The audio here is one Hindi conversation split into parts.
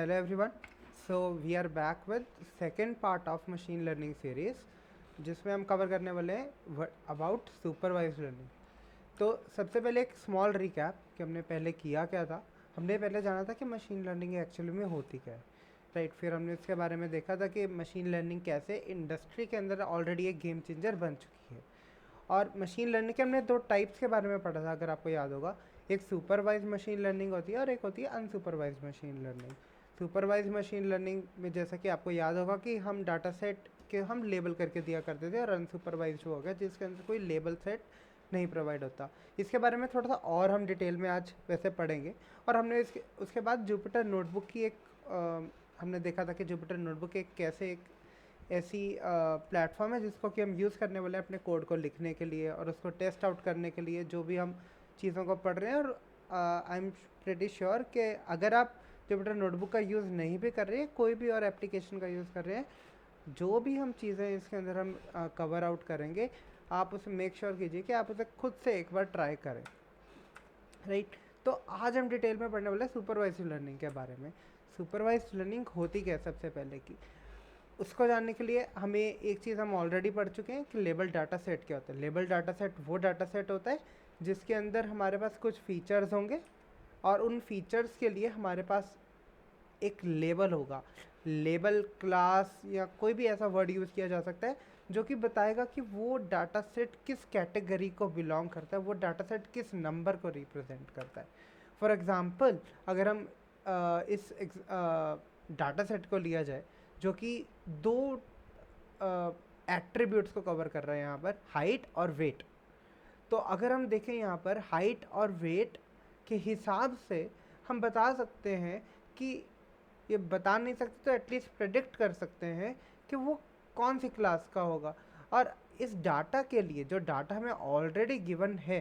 Hello everyone. So we are back with second part of machine learning series जिसमें हम कवर करने वाले हैं अबाउट सुपरवाइज्ड लर्निंग। तो सबसे पहले एक स्मॉल रिकैप कि हमने पहले किया क्या था। हमने पहले जाना था कि मशीन लर्निंग एक्चुअली में होती क्या है, राइट। फिर हमने इसके बारे में देखा था कि मशीन लर्निंग कैसे इंडस्ट्री के अंदर ऑलरेडी एक गेम चेंजर बन चुकी है। और मशीन लर्निंग के हमने दो टाइप्स के बारे में पढ़ा था, अगर आपको याद होगा। एक सुपरवाइज मशीन लर्निंग होती है और एक होती है unsupervised machine learning. Supervised machine learning में जैसा कि आपको याद होगा कि हम डाटा सेट के हम लेबल करके दिया करते थे, और अनसुपरवाइज हो गया जिसके अंदर कोई लेबल सेट नहीं प्रोवाइड होता। इसके बारे में थोड़ा सा और हम डिटेल में आज वैसे पढ़ेंगे। और हमने इसके उसके बाद जुपिटर नोटबुक की एक हमने देखा था कि जुपिटर नोटबुक एक कैसे एक ऐसी प्लेटफॉर्म है जिसको कि हम यूज़ करने वाले हैं अपने कोड को लिखने के लिए और उसको टेस्ट आउट करने के लिए, जो भी हम चीज़ों को पढ़ रहे हैं। और आई एम प्रेटी श्योर कि अगर आप जुपिटर नोटबुक का यूज़ नहीं भी कर रहे हैं, कोई भी और एप्लीकेशन का यूज़ कर रहे हैं, जो भी हम चीज़ें इसके अंदर हम कवर आउट करेंगे, आप उसे मेक श्योर कीजिए कि आप उसे खुद से एक बार ट्राई करें, राइट। तो आज हम डिटेल में पढ़ने वाले हैं सुपरवाइज्ड लर्निंग के बारे में। सुपरवाइज्ड लर्निंग होती क्या है सबसे पहले की, उसको जानने के लिए हमें एक चीज़ हम ऑलरेडी पढ़ चुके हैं कि लेबल डाटा सेट क्या होता है। लेबल डाटा सेट वो डाटा सेट होता है जिसके अंदर हमारे पास कुछ फीचर्स होंगे और उन फीचर्स के लिए हमारे पास एक लेबल होगा। लेबल क्लास या कोई भी ऐसा वर्ड यूज़ किया जा सकता है जो कि बताएगा कि वो डाटा सेट किस कैटेगरी को बिलोंग करता है, वो डाटा सेट किस नंबर को रिप्रेजेंट करता है। फॉर एग्ज़ाम्पल, अगर हम इस डाटा सेट को लिया जाए जो कि दो एट्रीब्यूट्स को कवर कर रहे हैं, यहाँ पर हाइट और वेट। तो अगर हम देखें यहाँ पर हाइट और वेट के हिसाब से हम बता सकते हैं कि, ये बता नहीं सकते तो एटलीस्ट प्रेडिक्ट कर सकते हैं कि वो कौन सी क्लास का होगा। और इस डाटा के लिए जो डाटा हमें ऑलरेडी गिवन है,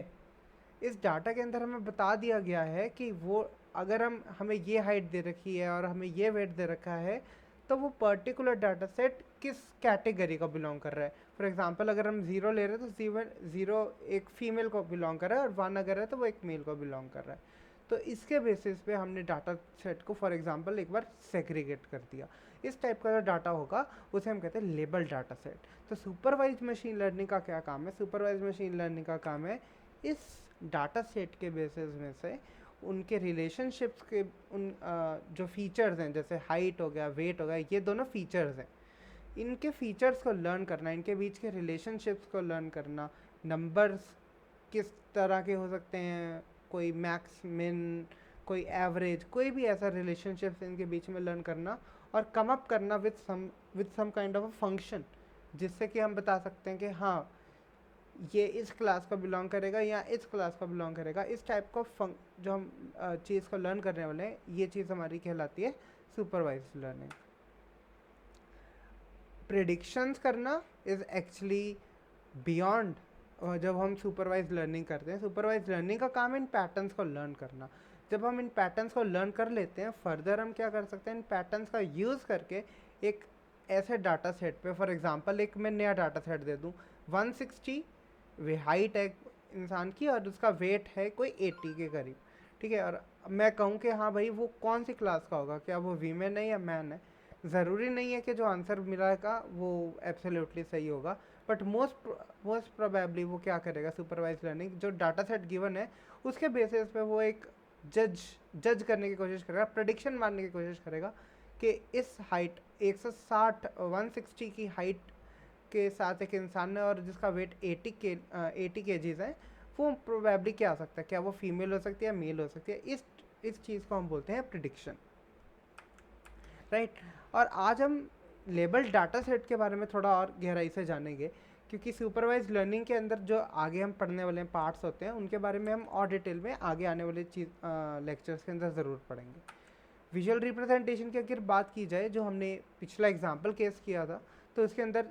इस डाटा के अंदर हमें बता दिया गया है कि वो अगर हमें ये हाइट दे रखी है और हमें ये वेट दे रखा है, तो वो पर्टिकुलर डाटा सेट किस कैटेगरी को बिलोंग कर रहा है। फॉर एग्जांपल, अगर हम ज़ीरो ले रहे हैं तो ज़ीरो एक फीमेल को बिलोंग कर रहा है और वन अगर है तो वो एक मेल को बिलोंग कर रहा है। तो इसके बेसिस पे हमने डाटा सेट को फॉर एग्जांपल एक बार सेग्रीगेट कर दिया। इस टाइप का जो डाटा होगा उसे हम कहते हैं लेबल डाटा सेट। तो सुपरवाइज मशीन लर्निंग का क्या काम है? सुपरवाइज मशीन लर्निंग का काम है इस डाटा सेट के बेसिस में से उनके रिलेशनशिप्स के जो फीचर्स हैं, जैसे हाइट हो गया, वेट हो गया, ये दोनों फीचर्स हैं, इनके फीचर्स को लर्न करना, इनके बीच के रिलेशनशिप्स को लर्न करना। नंबर्स किस तरह के हो सकते हैं, कोई मैक्स मिन, कोई एवरेज, कोई भी ऐसा रिलेशनशिप्स इनके बीच में लर्न करना और कम अप करना with some kind of a function, जिससे कि हम बता सकते हैं कि हाँ ये इस क्लास को बिलोंग करेगा या इस क्लास को बिलोंग करेगा। इस टाइप का जो हम चीज़ को लर्न करने वाले हैं, ये चीज़ हमारी कहलाती है सुपरवाइज्ड लर्निंग। प्रेडिक्शंस करना इज़ एक्चुअली बियॉन्ड। जब हम सुपरवाइज लर्निंग करते हैं, सुपरवाइज लर्निंग का काम है इन पैटर्न्स को लर्न करना। जब हम इन पैटर्न्स को लर्न कर लेते हैं, फर्दर हम क्या कर सकते हैं, इन पैटर्न्स का यूज़ करके एक ऐसे डाटा सेट पे, फॉर एग्जांपल एक मैं नया डाटा सेट दे दूँ, 160 वे हाइट है इंसान की और उसका वेट है कोई 80 के करीब, ठीक है। और मैं कहूँ कि हाँ भाई वो कौन सी क्लास का होगा, क्या वो वीमेन है या मैन है। ज़रूरी नहीं है कि जो आंसर मिलेगा वो एब्सोल्युटली सही होगा, बट मोस्ट प्रोबेबली वो क्या करेगा, सुपरवाइज लर्निंग जो डाटा सेट गिवन है उसके बेसिस पे वो एक जज करने की कोशिश करेगा, प्रेडिक्शन मारने की कोशिश करेगा कि इस हाइट 160 160 की हाइट के साथ एक इंसान है और जिसका वेट 80 केजीज है, वो प्रोबेबली क्या आ सकता है, क्या वो फीमेल हो सकती है या मेल हो सकती है। इस चीज़ को हम बोलते हैं प्रिडिक्शन, राइट। और आज हम लेबल डाटा सेट के बारे में थोड़ा और गहराई से जानेंगे, क्योंकि सुपरवाइज लर्निंग के अंदर जो आगे हम पढ़ने वाले पार्ट्स होते हैं उनके बारे में हम और डिटेल में आगे आने वाले लेक्चर्स के अंदर ज़रूर पढ़ेंगे। विजुअल रिप्रेजेंटेशन की अगर बात की जाए, जो हमने पिछला एग्जाम्पल केस किया था, तो उसके अंदर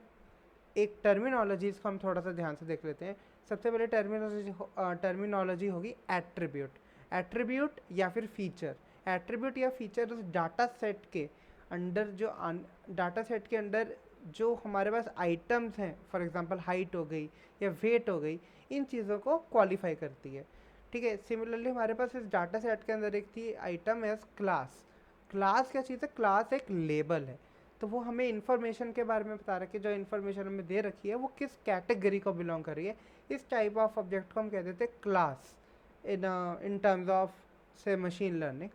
एक टर्मिनोलॉजीज़ को हम थोड़ा सा ध्यान से देख लेते हैं। सबसे पहले टर्मिनोलॉजी होगी एट्रीब्यूट। एट्रीब्यूट या फिर फीचर। एट्रीब्यूट या फीचर उस डाटा सेट के अंडर डाटा सेट के अंदर जो हमारे पास आइटम्स हैं, फॉर एग्जांपल हाइट हो गई या वेट हो गई, इन चीज़ों को क्वालिफाई करती है, ठीक है। सिमिलरली हमारे पास इस डाटा सेट के अंदर एक थी आइटम एज क्लास। क्लास क्या चीज़ है? क्लास एक लेबल है, तो वो हमें इन्फॉर्मेशन के बारे में बता रहा है कि जो इन्फॉर्मेशन हमें दे रखी है वो किस कैटेगरी को बिलोंग कर रही है। इस टाइप ऑफ ऑब्जेक्ट को हम कह देते हैं क्लास इन टर्म्स ऑफ से मशीन लर्निंग।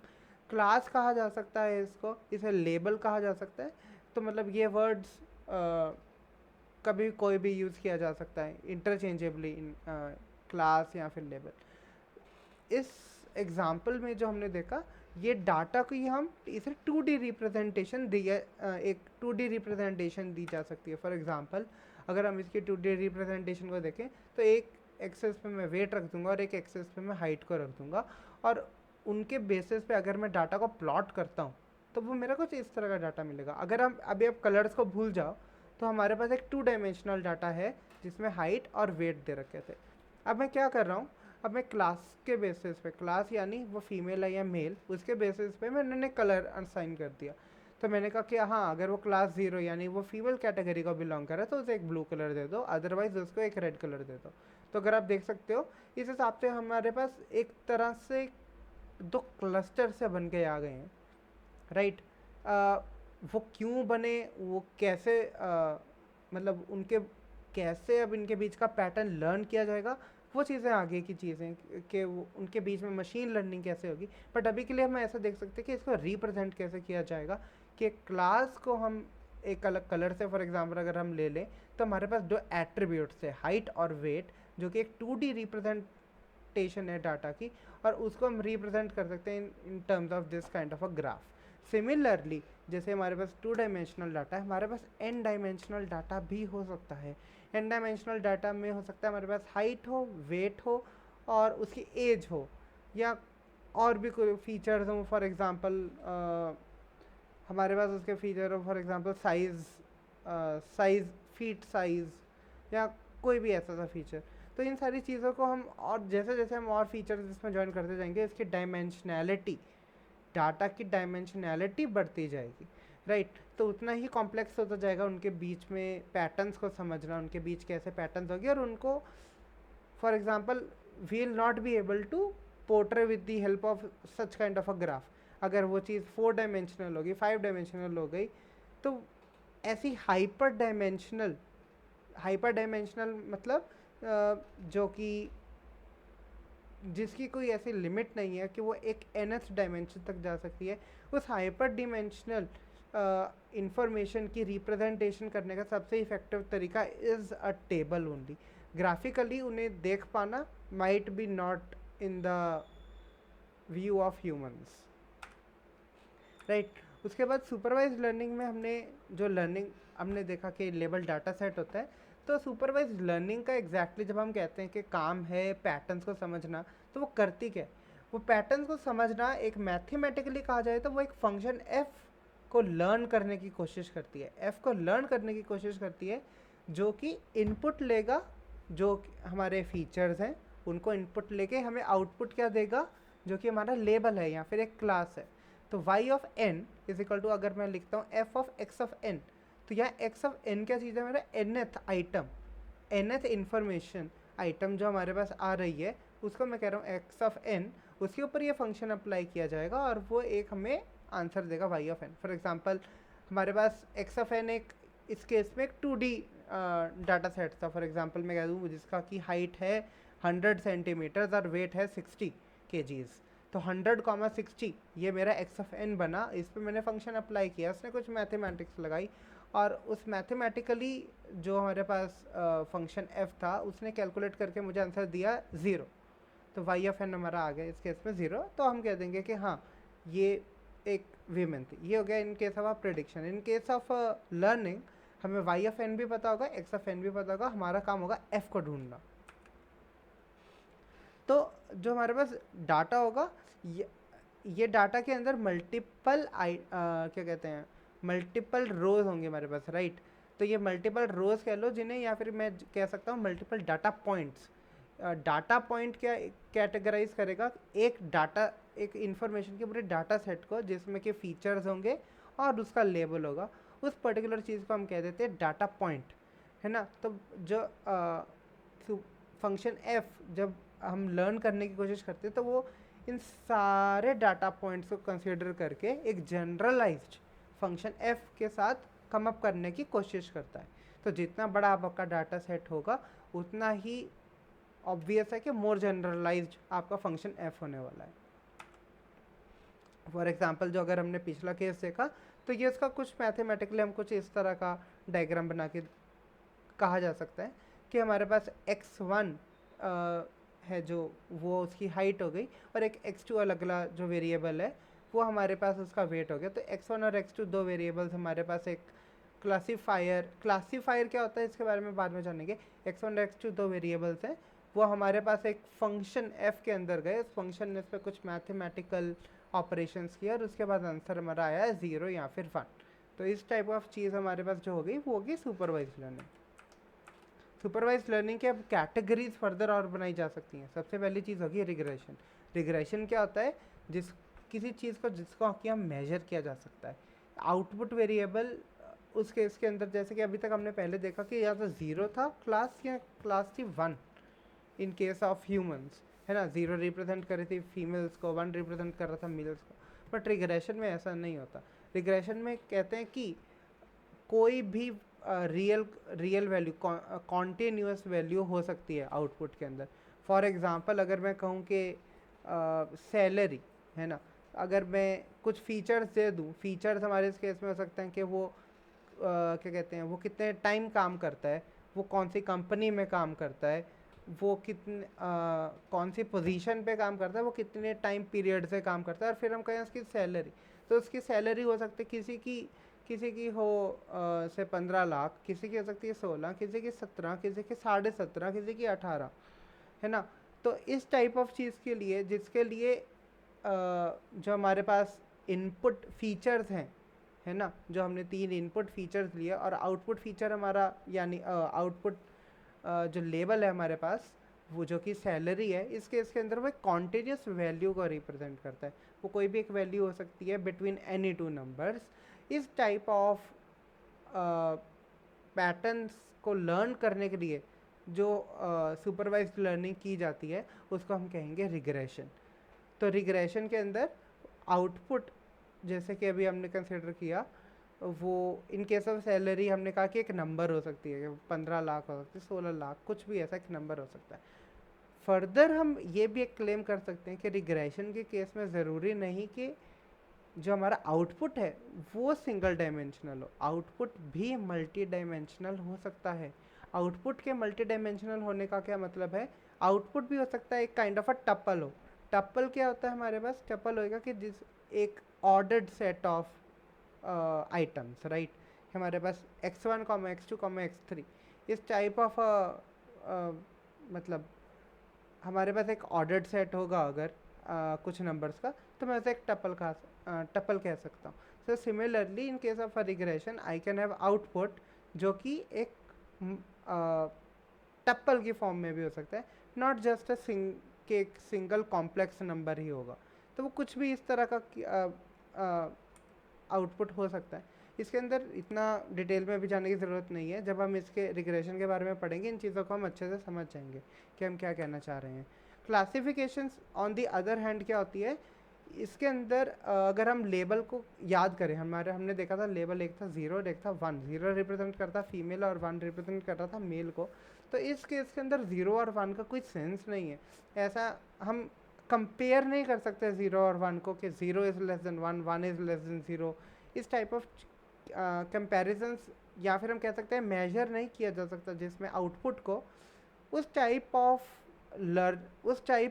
क्लास कहा जा सकता है इसको, इसे लेबल कहा जा सकता है। तो मतलब ये वर्ड्स कभी कोई भी यूज़ किया जा सकता है इंटरचेंजेबली इन क्लास या फिर लेबल। इस एग्जाम्पल में जो हमने देखा, ये डाटा को ही हम इसे 2D रिप्रेजेंटेशन दिया, एक 2D रिप्रेजेंटेशन दी जा सकती है। फॉर एग्जांपल अगर हम इसकी 2D रिप्रेजेंटेशन को देखें तो एक एक्सेस पे मैं वेट रख दूंगा और एक एक्सेस पे मैं हाइट को रख दूंगा, और उनके बेसिस पे अगर मैं डाटा को प्लॉट करता हूँ तो वो मेरा कुछ इस तरह का डाटा मिलेगा। अगर हम अभी आप कलर्स को भूल जाओ तो हमारे पास एक 2 डायमेंशनल डाटा है जिसमें हाइट और वेट दे रखे थे। अब मैं क्या कर रहा हूँ, अब मैं क्लास के बेसिस पे, क्लास यानी वो फीमेल है या मेल, उसके बेसिस पे मैंने कलर असाइन कर दिया। तो मैंने कहा कि हाँ, अगर वो क्लास 0 यानी वो फीमेल कैटेगरी को बिलोंग करे तो उसे एक ब्लू कलर दे दो, अदरवाइज उसको एक रेड कलर दे दो। तो अगर आप देख सकते हो इस हिसाब से हमारे पास एक तरह से 2 क्लस्टर से बन के आ गए हैं, राइट। वो क्यों बने, वो कैसे मतलब उनके कैसे अब इनके बीच का पैटर्न लर्न किया जाएगा, वो चीज़ें आगे की चीज़ें कि वो उनके बीच में मशीन लर्निंग कैसे होगी। बट अभी के लिए हम ऐसा देख सकते हैं कि इसको रिप्रेजेंट कैसे किया जाएगा, कि क्लास को हम एक अलग कलर से, फॉर एग्जांपल अगर हम ले लें तो हमारे पास 2 एट्रीब्यूट्स है, हाइट और वेट, जो कि एक 2D रिप्रेजेंटेशन है डाटा की, और उसको हम रिप्रेजेंट कर सकते हैं in terms of this kind of a graph. Similarly जैसे हमारे पास 2 डायमेंशनल डाटा है, हमारे पास n डायमेंशनल डाटा भी हो सकता है। n डायमेंशनल डाटा में हो सकता है हमारे पास हाइट हो, वेट हो और उसकी एज हो, या और भी कोई फीचर्स हो। फॉर एग्जांपल हमारे पास उसके फीचर हो, for example size, feet size, या कोई भी ऐसा सा फीचर। तो इन सारी चीज़ों को हम, और जैसे जैसे हम और फीचर्स इसमें ज्वाइन करते जाएंगे, इसकी डायमेंशनैलिटी, डाटा की डायमेंशनैलिटी बढ़ती जाएगी, राइट। तो उतना ही कॉम्प्लेक्स होता जाएगा उनके बीच में पैटर्न्स को समझना, उनके बीच कैसे पैटर्न्स होंगे, और उनको for example we will not be able to portray with the help of such kind of a graph. अगर वो चीज़ 4 डायमेंशनल होगी, 5 डायमेंशनल हो गई, तो ऐसी हाइपर डायमेंशनल मतलब जो कि जिसकी कोई ऐसी लिमिट नहीं है कि वो एक nth डायमेंशन तक जा सकती है, उस हाइपर डिमेंशनल इंफॉर्मेशन की रिप्रेजेंटेशन करने का सबसे इफेक्टिव तरीका is a table only. Graphically उन्हें देख पाना might be not in the view of humans, right. उसके बाद सुपरवाइज लर्निंग में हमने देखा कि लेबल डाटा सेट होता है। तो सुपरवाइज लर्निंग का एग्जैक्टली जब हम कहते हैं कि काम है पैटर्न्स को समझना, तो वो करती क्या है? वो पैटर्न्स को समझना एक मैथमेटिकली कहा जाए तो वो एक फंक्शन f को लर्न करने की कोशिश करती है, f को लर्न करने की कोशिश करती है, जो कि इनपुट लेगा, जो हमारे फीचर्स हैं उनको इनपुट लेके हमें आउटपुट क्या देगा, जो कि हमारा लेबल है या फिर एक क्लास है। तो y of n is equal to, अगर मैं लिखता हूँ f of x of n, तो यहाँ x ऑफ n क्या चीज़ है? मेरा nth item, nth information item जो हमारे पास आ रही है, उसको मैं कह रहा हूँ x ऑफ n, उसके ऊपर ये फंक्शन अप्लाई किया जाएगा और वो एक हमें आंसर देगा y of n। For example हमारे पास x ऑफ n एक, इस केस में एक 2D डाटा सेट था। फॉर एग्जांपल मैं कह दूँ जिसका कि हाइट है 100 सेंटीमीटर्स और वेट है 60 kgs। तो 100, 60 ये मेरा x ऑफ n बना, इस पर मैंने फंक्शन अप्लाई किया, उसने कुछ मैथमेटिक्स लगाई, और उस मैथमेटिकली जो हमारे पास फंक्शन f था उसने कैलकुलेट करके मुझे आंसर दिया 0। तो y ऑफ n हमारा आ गया इस केस में 0। तो हम कह देंगे कि हाँ ये एक वीमेन थी। ये हो गया इन case of prediction. In case of learning हमें y ऑफ n भी पता होगा, x ऑफ n भी पता होगा, हमारा काम होगा f को ढूंढना। तो जो हमारे पास डाटा होगा, ये डाटा के अंदर मल्टीपल क्या कहते हैं, मल्टीपल रोज होंगे हमारे पास, राइट। तो ये मल्टीपल रोज कह लो जिन्हें, या फिर मैं कह सकता हूँ multiple data points. Data point क्या कैटेगराइज करेगा? एक डाटा, एक इंफॉर्मेशन के पूरे डाटा सेट को, जिसमें के फीचर्स होंगे और उसका लेबल होगा, उस पर्टिकुलर चीज़ को हम कह देते हैं डाटा पॉइंट, है ना। तो जो फंक्शन f जब हम लर्न करने की कोशिश करते हैं तो वो इन सारे डाटा पॉइंट्स को कंसिडर करके एक जनरलाइज्ड फंक्शन f के साथ कम अप करने की कोशिश करता है। तो जितना बड़ा आपका डाटा सेट होगा उतना ही ऑब्वियस है कि मोर जनरलाइज्ड आपका फंक्शन f होने वाला है। फॉर एग्जांपल जो अगर हमने पिछला केस देखा तो ये इसका कुछ मैथमेटिकली हम कुछ इस तरह का डायग्राम बना के कहा जा सकता है कि हमारे पास x1 है जो वो उसकी हाइट हो गई, और एक x2 अलग अलग जो वेरिएबल है वो हमारे पास उसका वेट हो गया। तो x1 और x2 दो वेरिएबल्स हमारे पास। एक क्लासीफायर क्या होता है इसके बारे में बाद में जानेंगे। x1 और x2 दो वेरिएबल्स हैं, वो हमारे पास एक फंक्शन f के अंदर गए। उस फंक्शन ने इस पर कुछ मैथमेटिकल ऑपरेशंस किया और उसके बाद आंसर हमारा आया 0 या फिर 1। तो इस टाइप ऑफ चीज़ हमारे पास जो होगी वो होगी सुपरवाइज्ड लर्निंग। सुपरवाइज्ड लर्निंग के अब कैटेगरीज फर्दर और बनाई जा सकती हैं। सबसे पहली चीज़ होगी रिग्रेशन। रिग्रेशन क्या होता है? किसी चीज़ को जिसको कि हम मेजर किया जा सकता है। आउटपुट वेरिएबल उस केस के अंदर जैसे कि अभी तक हमने पहले देखा कि या तो 0 था क्लास या क्लास थी 1 इन केस ऑफ ह्यूमंस, है ना। 0 रिप्रेजेंट कर रही थी फीमेल्स को, 1 रिप्रेजेंट कर रहा था मेल्स को। बट रिग्रेशन में ऐसा नहीं होता। रिग्रेशन में कहते हैं कि कोई भी रियल वैल्यू, कॉन्टिन्यूस वैल्यू हो सकती है आउटपुट के अंदर। फॉर एग्जांपल अगर मैं कहूँ कि सैलरी, है ना, अगर मैं कुछ फीचर्स दे दूँ, फीचर्स हमारे इस केस में हो सकते हैं कि वो क्या कहते हैं, वो कितने टाइम काम करता है, वो कौन सी कंपनी में काम करता है, वो कितने कौन सी पोजीशन पे काम करता है, वो कितने टाइम पीरियड से काम करता है, और फिर हम कहें उसकी सैलरी। तो उसकी सैलरी हो सकती है किसी की हो से 15 लाख, किसी की हो सकती है 16, किसी की 17, किसी की 17.5, किसी की 18, है ना। तो इस टाइप ऑफ चीज़ के लिए जिसके लिए जो हमारे पास इनपुट फीचर्स हैं, है ना, जो हमने 3 इनपुट फीचर्स लिए और आउटपुट फीचर हमारा यानी आउटपुट जो लेबल है हमारे पास वो जो कि सैलरी है, इस केस के अंदर वो एक कॉन्टिन्यूस वैल्यू को रिप्रेजेंट करता है। वो कोई भी एक वैल्यू हो सकती है बिटवीन एनी टू नंबर्स। इस टाइप ऑफ पैटर्न्स को लर्न करने के लिए जो सुपरवाइज्ड लर्निंग की जाती है उसको हम कहेंगे रिग्रेशन। तो रिग्रेशन के अंदर आउटपुट जैसे कि अभी हमने कंसिडर किया, वो इन केस ऑफ सैलरी हमने कहा कि एक नंबर हो सकती है, 15 लाख हो सकती है, 16 लाख, कुछ भी ऐसा एक नंबर हो सकता है। फर्दर हम ये भी एक क्लेम कर सकते हैं कि रिग्रेशन के केस में ज़रूरी नहीं कि जो हमारा आउटपुट है वो सिंगल डायमेंशनल हो, आउटपुट भी मल्टी डायमेंशनल हो सकता है। आउटपुट के मल्टी डायमेंशनल होने का क्या मतलब है? आउटपुट भी हो सकता है एक काइंड ऑफ अ टपल हो। टपल क्या होता है हमारे पास? टपल होएगा कि जिस एक ordered set of items, right. हमारे पास x1, x2, x3 इस टाइप ऑफ मतलब हमारे पास एक ऑर्डर्ड सेट होगा अगर कुछ नंबर्स का, तो मैं उसे एक टपल कह सकता हूँ। So similarly in case of regression I can have output जो कि एक टपल की फॉर्म में भी हो सकता है, नॉट जस्ट एक सिंगल कॉम्प्लेक्स नंबर ही होगा। तो वो कुछ भी इस तरह का आउटपुट हो सकता है। इसके अंदर इतना डिटेल में भी जाने की ज़रूरत नहीं है। जब हम इसके रिग्रेशन के बारे में पढ़ेंगे इन चीज़ों को हम अच्छे से समझ जाएंगे कि हम क्या कहना चाह रहे हैं। Classifications on the other hand क्या होती है? इसके अंदर अगर हम लेबल को याद करें, हमने देखा था लेबल एक था 0 और एक था 1। 0 रिप्रेजेंट करता फीमेल और 1 रिप्रेजेंट कर रहा था मेल को। तो इस केस के अंदर 0 और 1 का कोई सेंस नहीं है। ऐसा हम कंपेयर नहीं कर सकते 0 और 1 को कि 0 is less than 1, 1 is less than 0। इस टाइप ऑफ कंपैरिजंस या फिर हम कह सकते हैं मेजर नहीं किया जा सकता, जिसमें आउटपुट को उस टाइप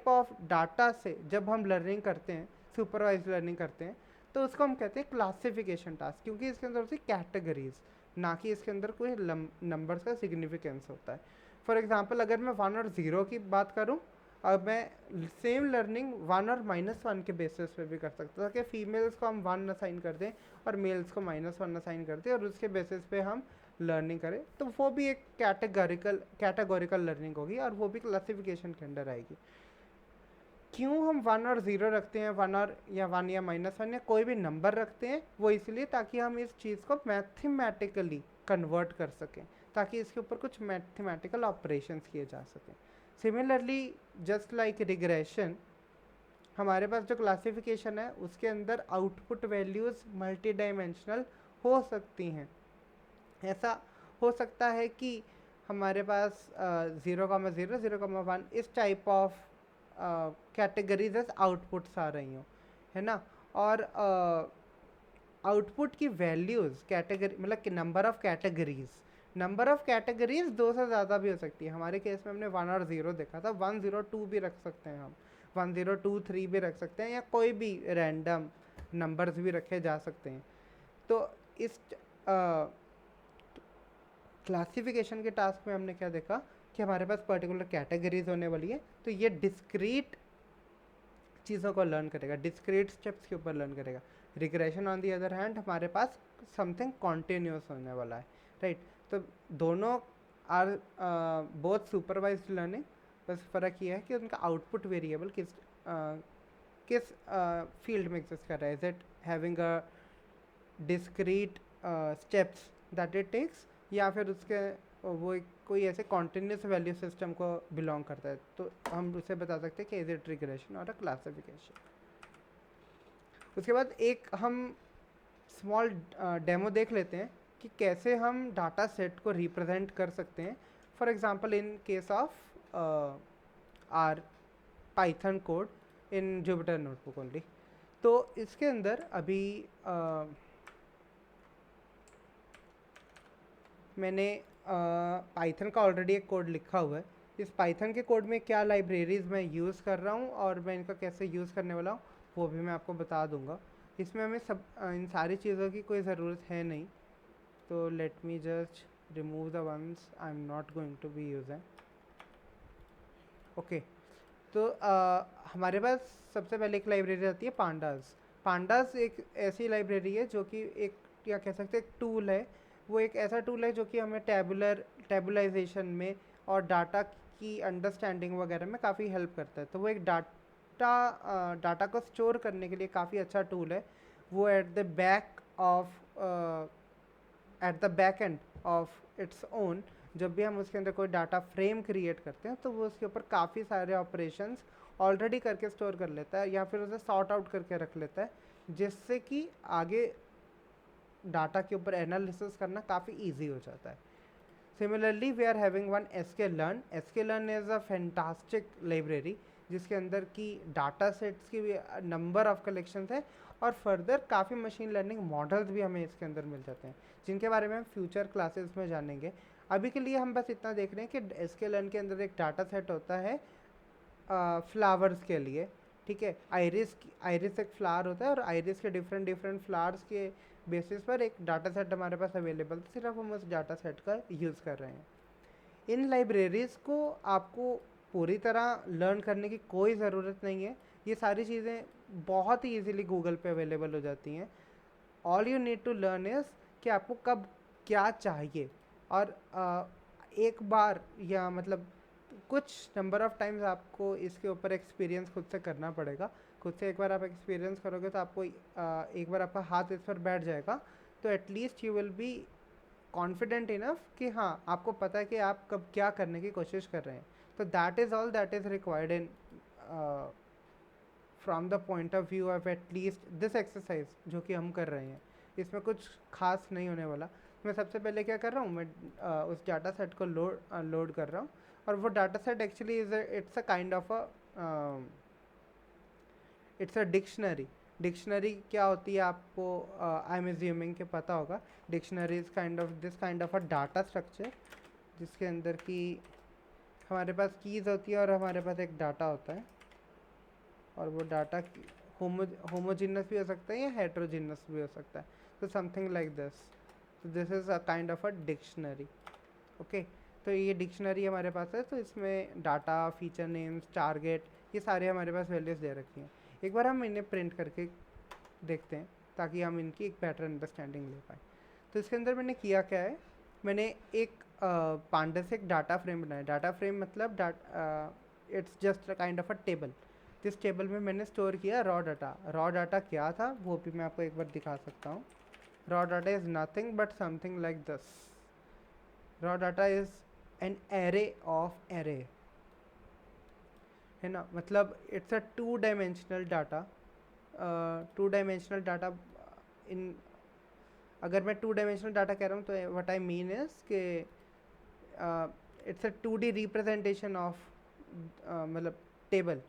ऑफ डाटा से जब हम लर्निंग करते हैं, सुपरवाइज लर्निंग करते हैं, तो उसको हम कहते हैं क्लासिफिकेशन टास्क, क्योंकि इसके अंदर होती है कैटेगरीज, ना कि इसके अंदर कोई नंबर्स का सिग्निफिकेंस होता है। फॉर एग्जांपल अगर मैं 1 और 0 की बात करूं, अब मैं सेम लर्निंग 1 और -1 के बेसिस पे भी कर सकता था कि फीमेल्स को हम 1 असाइन कर दें और मेल्स को -1 असाइन कर दें और उसके बेसिस पे हम लर्निंग करें, तो वो भी एक कैटेगोरिकल लर्निंग होगी और वो भी क्लासिफिकेशन के अंडर आएगी। क्यों हम 1 और 0 रखते हैं, 1 या -1 या कोई भी नंबर रखते हैं? वो इसलिए ताकि हम इस चीज़ को मैथमेटिकली कन्वर्ट कर सकें, ताकि इसके ऊपर कुछ मैथमेटिकल ऑपरेशंस किए जा सकें। सिमिलरली जस्ट लाइक रिग्रेशन, हमारे पास जो क्लासिफिकेशन है उसके अंदर आउटपुट वैल्यूज़ मल्टी डायमेंशनल हो सकती हैं। ऐसा हो सकता है कि हमारे पास 0,0 0,1 इस type of categories as outputs आ रही हों, है ना। और आउटपुट की वैल्यूज़ कैटेगरी मतलब कि नंबर ऑफ कैटेगरीज 2 से ज़्यादा भी हो सकती है। हमारे केस में हमने 1 और 0 देखा था, 102 भी रख सकते हैं हम, 1023 भी रख सकते हैं, या कोई भी रैंडम नंबर्स भी रखे जा सकते हैं। तो इस क्लासिफिकेशन के टास्क में हमने क्या देखा कि हमारे पास पर्टिकुलर कैटेगरीज होने वाली है, तो ये डिस्क्रीट चीज़ों को लर्न करेगा, डिस्क्रीट स्टेप्स के ऊपर लर्न करेगा। Regression on the other hand हमारे पास समथिंग कॉन्टिन्यूस होने वाला है, राइट। तो दोनों आर बोथ सुपरवाइज्ड लर्निंग, बस फ़र्क ये है कि उनका आउटपुट वेरिएबल किस फील्ड में एग्जिस्ट कर रहा है। Is it having a discrete steps that it takes, या फिर उसके वो कोई ऐसे कॉन्टिन्यूस वैल्यू सिस्टम को बिलोंग करता है, तो हम उसे बता सकते हैं कि इज इट रिग्रेशन और अ क्लासिफिकेशन। उसके बाद एक हम स्मॉल डेमो देख लेते हैं कि कैसे हम डाटा सेट को रिप्रेजेंट कर सकते हैं। For example in case of R Python code in Jupyter notebook only. तो इसके अंदर अभी मैंने पाइथन का ऑलरेडी एक कोड लिखा हुआ है। इस पाइथन के कोड में क्या लाइब्रेरीज़ मैं यूज़ कर रहा हूँ और मैं इनका कैसे यूज़ करने वाला हूँ वो भी मैं आपको बता दूंगा। इसमें हमें सब इन सारी चीज़ों की कोई ज़रूरत है नहीं, तो let me just remove the ones I am not going to be using. Okay, तो हमारे पास सबसे पहले एक लाइब्रेरी आती है पांडास। पांडास एक ऐसी लाइब्रेरी है जो कि एक, क्या कह सकते हैं, एक टूल है। वो एक ऐसा टूल है जो कि हमें टेबुलाइजेशन में और डाटा की अंडरस्टैंडिंग वगैरह में काफ़ी हेल्प करता है। तो वो एक डाटा को स्टोर करने के लिए काफ़ी अच्छा टूल है। वो at the back end of its own, जब भी हम उसके अंदर कोई डाटा फ्रेम क्रिएट करते हैं तो वो उसके ऊपर काफ़ी सारे ऑपरेशंस ऑलरेडी करके स्टोर कर लेता है, या फिर उसे सॉर्ट आउट करके रख लेता है, जिससे कि आगे डाटा के ऊपर एनालिसिस करना काफ़ी ईजी हो जाता है। Similarly we are having one sklearn। sklearn is a fantastic library जिसके अंदर की डाटा सेट्स की भी नंबर ऑफ कलेक्शंस है, और फर्दर काफ़ी मशीन लर्निंग मॉडल्स भी हमें इसके अंदर मिल जाते हैं, जिनके बारे में हम फ्यूचर क्लासेस में जानेंगे। अभी के लिए हम बस इतना देख रहे हैं कि sklearn के अंदर एक डाटा सेट होता है फ्लावर्स के लिए, ठीक है। आइरिस एक फ्लावर होता है, और आइरिस के डिफरेंट फ्लावर्स के बेसिस पर एक डाटा सेट हमारे पास अवेलेबल, सिर्फ हम उस डाटा सेट का यूज़ कर रहे हैं। इन लाइब्रेरीज़ को आपको पूरी तरह लर्न करने की कोई ज़रूरत नहीं है। ये सारी चीज़ें बहुत ही ईजीली गूगल पे अवेलेबल हो जाती हैं। All you need to learn is कि आपको कब क्या चाहिए, और एक बार या मतलब कुछ नंबर ऑफ़ टाइम्स आपको इसके ऊपर एक्सपीरियंस खुद से करना पड़ेगा। खुद से एक बार आप एक्सपीरियंस करोगे तो आपको एक बार आपका हाथ इस पर बैठ जाएगा, तो at least you will be confident enough कि हाँ आपको पता है कि आप कब क्या करने की कोशिश कर रहे हैं। तो that is all that is required in from the point of view of at least this exercise जो कि हम कर रहे हैं। इसमें कुछ खास नहीं होने वाला। मैं सबसे पहले क्या कर रहा हूँ, मैं उस डाटा सेट को लोड कर रहा हूँ, और वो data set actually it's a kind of it's a dictionary क्या होती है आपको आई एम एज्यूमिंग के पता होगा। Dictionary is this kind of a data structure जिसके अंदर की हमारे पास कीज़ होती है और हमारे पास एक डाटा होता है, और वो डाटा होमोजीनस भी हो सकता है या हेट्रोजीनस भी हो सकता है। तो something like this is a kind of a dictionary. Okay, तो ये डिक्शनरी हमारे पास है, तो इसमें डाटा, फीचर नेम्स, टारगेट, ये सारे हमारे पास वैल्यूज़ दे रखी हैं। एक बार हम इन्हें प्रिंट करके देखते हैं ताकि हम इनकी एक बेटर अंडरस्टैंडिंग ले पाएँ। तो इसके अंदर मैंने किया क्या है, मैंने एक पांडा से एक डाटा फ्रेम बनाया। डाटा फ्रेम मतलब it's just a kind of a table. जिस टेबल में मैंने स्टोर किया रॉ डाटा क्या था वो भी मैं आपको एक बार दिखा सकता हूँ। Raw data is nothing but something like this. Raw data is an array of array, है ना, मतलब it's a two dimensional data. Two dimensional data in, अगर मैं टू डायमेंशनल डाटा कह रहा हूँ तो व्हाट आई मीन इज कि it's a 2D representation of मतलब table,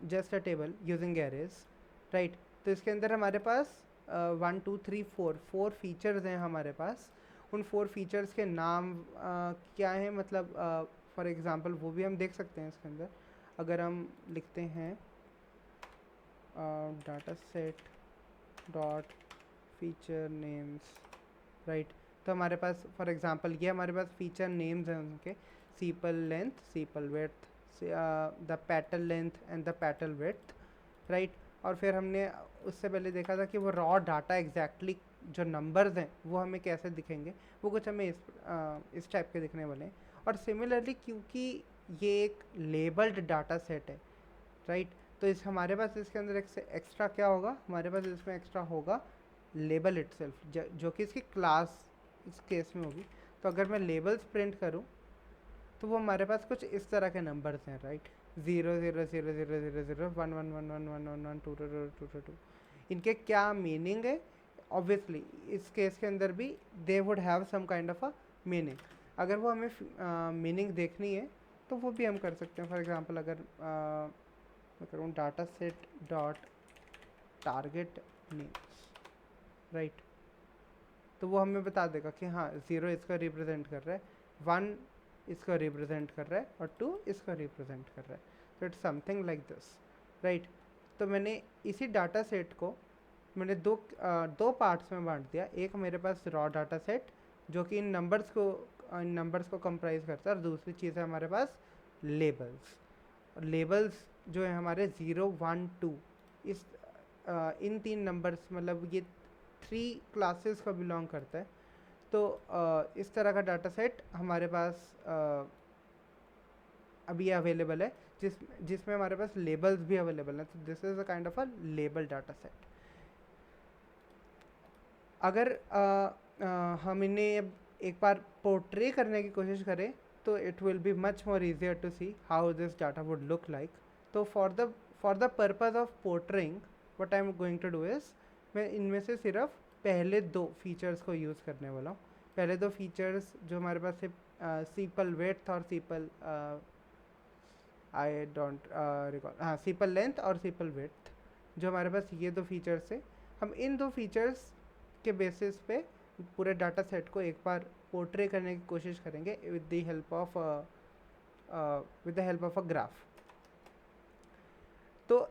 just a table using arrays, right. तो इसके अंदर हमारे पास 1 2 3 4 फीचर्स हैं हमारे पास। उन 4 फीचर्स के नाम क्या हैं, मतलब फॉर एग्जांपल वो भी हम देख सकते हैं इसके अंदर। अगर हम लिखते हैं data set dot feature names, right, तो हमारे पास फॉर एग्जांपल ये हमारे पास फीचर नेम्स हैं उनके, sepal length, sepal width, the petal length and the petal width, right. और फिर हमने उससे पहले देखा था कि वो रॉ डाटा एग्जैक्टली जो नंबर्स हैं वो हमें कैसे दिखेंगे, वो कुछ हमें इस टाइप के दिखने वाले हैं। और सिमिलरली क्योंकि ये एक लेबल्ड डाटा सेट है, राइट, तो इस हमारे पास इसके अंदर एक्स्ट्रा क्या होगा, हमारे पास इसमें एक्स्ट्रा होगा लेबल इटसेल्फ, जो कि इसकी क्लास इस केस में होगी। तो अगर मैं लेबल्स प्रिंट करूं तो वो हमारे पास कुछ इस तरह के नंबर्स हैं, राइट, 0 0 0 0 0 0 1 1 1 1 1 1 1 2 2 2 2। इनके क्या मीनिंग है, ऑब्वियसली इस केस के अंदर भी they would have some kind of a meaning. अगर वो हमें मीनिंग देखनी है तो वो भी हम कर सकते हैं। फॉर एग्जांपल अगर मैं करूँ data set dot target names, right, तो वो हमें बता देगा कि हाँ 0 इसका रिप्रेजेंट कर रहा है, 1 इसका रिप्रेजेंट कर रहा है और 2 इसका रिप्रेजेंट कर रहा है। तो it's something like this, right. तो मैंने इसी डाटा सेट को मैंने दो पार्ट्स में बांट दिया। एक मेरे पास रॉ डाटा सेट जो कि इन नंबर्स को कंप्राइज करता है, और दूसरी चीज़ है हमारे पास लेबल्स। लेबल्स जो है हमारे 0 1 2 इस इन 3 नंबर्स, मतलब ये 3 क्लासेस का बिलोंग करता है। तो इस तरह का डाटा सेट हमारे पास अभी अवेलेबल है, जिसमें हमारे पास लेबल्स भी अवेलेबल हैं। तो this is a kind of a label data set. अगर हम इन्हें एक बार पोर्ट्रे करने की कोशिश करें तो it will be much more easier to see how this data would look like. तो for the purpose of portraying what I am going to do is, मैं इनमें से सिर्फ पहले 2 फीचर्स को यूज़ करने वाला हूँ। पहले 2 फीचर्स जो हमारे पास है सीपल विड्थ और सीपल आई डोंट रिकॉल, हाँ सीपल लेंथ और सीपल विड्थ, जो हमारे पास ये 2 फीचर्स है। हम इन 2 फीचर्स के बेसिस पे पूरे डाटा सेट को एक बार पोर्ट्रे करने की कोशिश करेंगे with the help of a graph. तो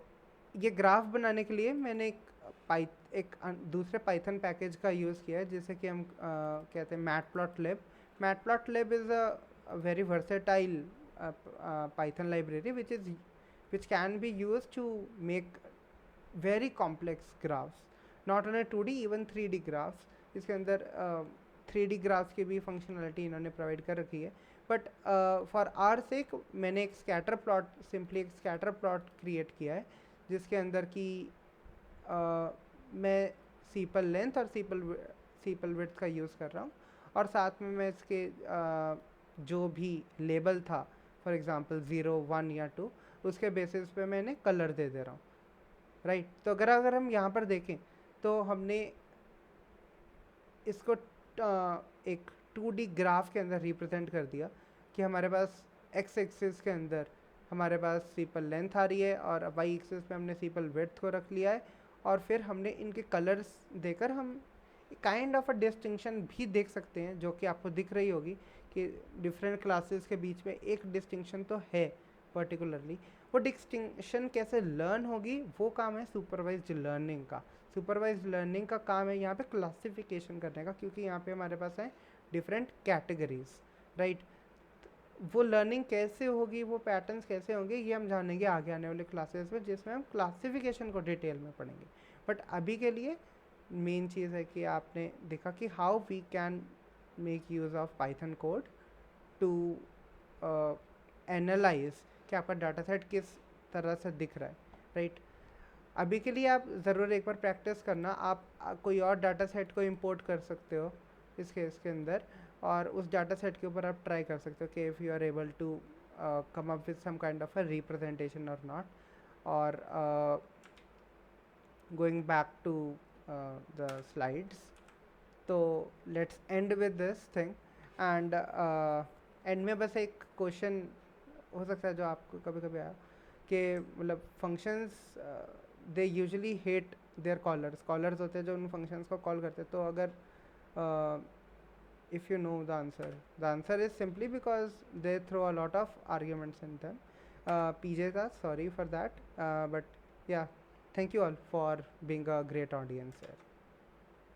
ये ग्राफ बनाने के लिए मैंने एक दूसरे पाइथन पैकेज का यूज़ किया है, जिसे कि हम कहते हैं matplotlib. Matplotlib is a very versatile Python library which can be used to make very complex graphs, not only 2D even 3D graphs। इसके अंदर 3D ग्राफ्स की भी फंक्शनलिटी इन्होंने प्रोवाइड कर रखी है। बट फॉर आर सेक मैंने एक स्कैटर प्लॉट क्रिएट किया है, जिसके अंदर की मैं सीपल लेंथ और सीपल विड्थ का यूज़ कर रहा हूँ, और साथ में मैं इसके जो भी लेबल था फॉर एग्जांपल 0 1 या 2, उसके बेसिस पे मैंने कलर दे रहा हूँ, राइट। तो अगर हम यहाँ पर देखें तो हमने इसको एक 2D ग्राफ के अंदर रिप्रेजेंट कर दिया कि हमारे पास एक्स एक्सिस के अंदर हमारे पास सीपल लेंथ आ रही है और वाई एक्सिस पे हमने सीपल विड्थ को रख लिया है, और फिर हमने इनके कलर्स देकर हम काइंड ऑफ अ डिस्टिंक्शन भी देख सकते हैं, जो कि आपको दिख रही होगी कि डिफरेंट क्लासेस के बीच में एक डिस्टिंक्शन तो है पर्टिकुलरली। वो डिस्टिंक्शन कैसे लर्न होगी, वो काम है सुपरवाइज्ड लर्निंग का। सुपरवाइज्ड लर्निंग का काम है यहाँ पे क्लासिफिकेशन करने का, क्योंकि यहाँ पे हमारे पास है डिफरेंट कैटेगरीज, राइट। वो लर्निंग कैसे होगी, वो पैटर्न्स कैसे होंगे, ये हम जानेंगे आगे आने वाले क्लासेस में, जिसमें हम क्लासिफिकेशन को डिटेल में पढ़ेंगे। बट अभी के लिए मेन चीज़ है कि आपने देखा कि how we can make use of Python code to analyse कि आपका डाटा सेट किस तरह से दिख रहा है, राइट। अभी के लिए आप ज़रूर एक बार प्रैक्टिस करना। आप कोई और डाटा सेट को इंपोर्ट कर सकते हो इसके अंदर, और उस डाटा सेट के ऊपर आप ट्राई कर सकते हो कि if you are able to come up with some kind of a representation or not, or going back to the slides. तो let's end with this thing, and end में बस एक क्वेश्चन हो सकता है जो आपको कभी कभी आया कि मतलब functions they usually hate their callers होते हैं जो उन फंक्शंस को कॉल करते हैं. तो अगर if you know the answer is simply because they throw a lot of arguments in them. PJ, sorry for that, but yeah, thank you all for being a great audience here.